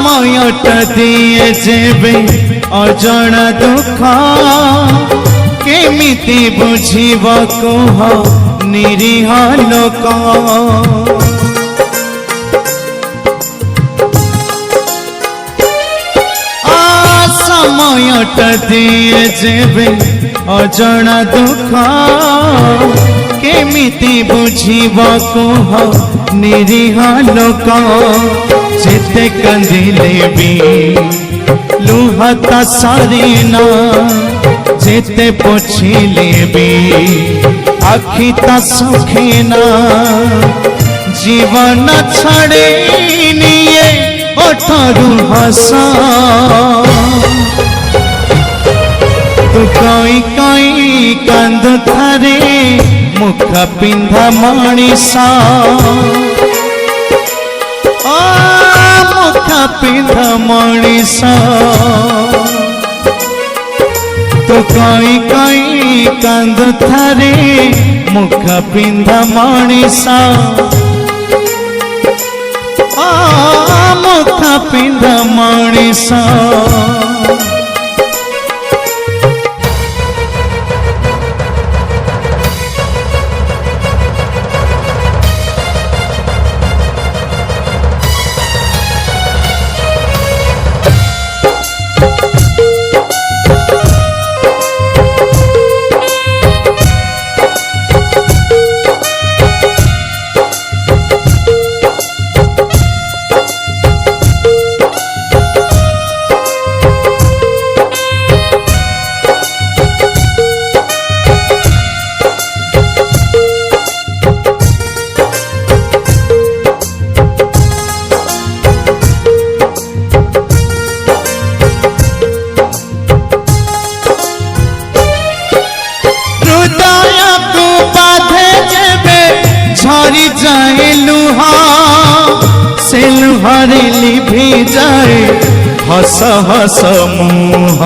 समयटा दिए जेबे अजणा दुख केमिति बुझिब कह निरीह लोक समयटा दिए जेबे अजणा दुख केमिति बुझिब कह निरीह लोक जेते कंदिले भी लुहता सरीना जेते पोछिले भी आखिता सुखीना जीवन छड़े निये ओठरू हस तू कई कई कांद थारे मुख पिंधा मणिसा मुख पिंधा मणिसा तू कई कई कांद थारे मुख पिंधा मणिसा मुख पिंधा मणिसा झरी जाए लुहा से लुहारे लिभि जाए हस हस मुह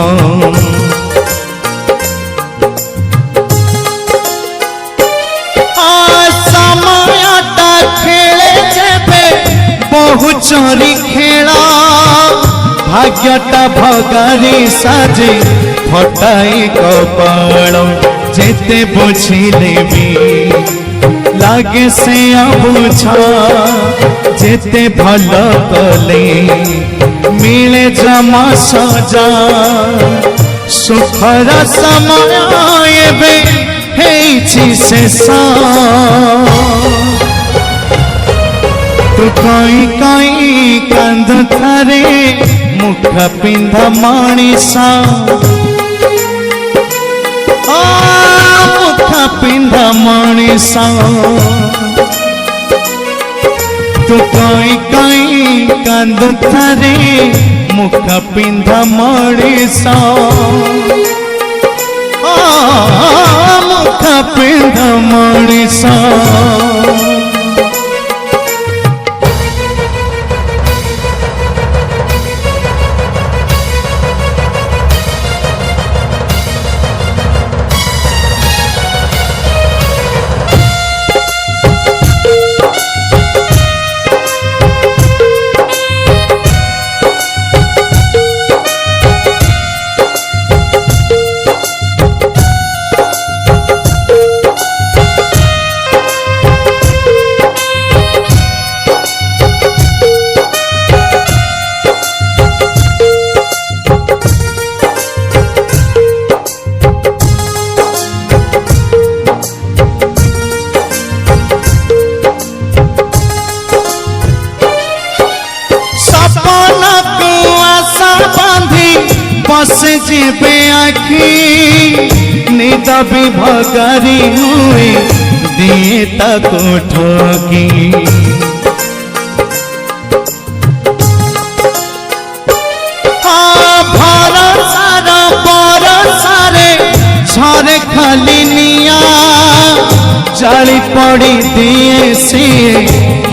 समयटा खेले जेबे बहु चोरी खेला भाग्यटा भगारी साजे फटाई कपाल जेते बुझिले भी लागे से बुझा जेते भल कले मिले जमा सजा सुखर समय एबे हेछि शेष तू कई कई कांद थारे मुख पिंधा मणिसा पिंधा मणिसा तू कई कई कांद थारे मुख पिंधा मणिसा मुख पिंधा मणिसा बस जेबे आखी निद भी भगारी हुए दिए ताको ठगी भरोसारे झरे खाली निया जाली पड़ी दिए सी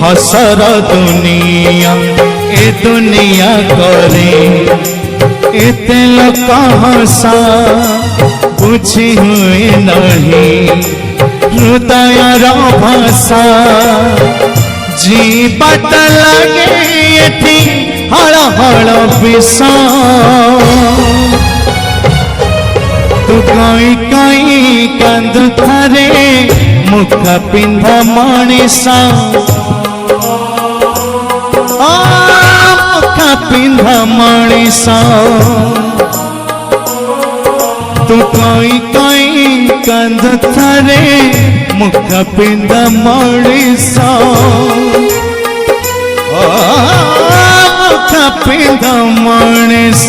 हसर दुनिया ए दुनिया करे एते लोक हसा बुझी हुए नहीं हृदय भाषा जीवाट लगे एठी हल हल विष तू कई कई कांद थारे मुख पिंधा मनीष मुख पिंधा मनीष तू कई कई कांद थारे मुख पिंधा मनीष मुख पिंधा मनीष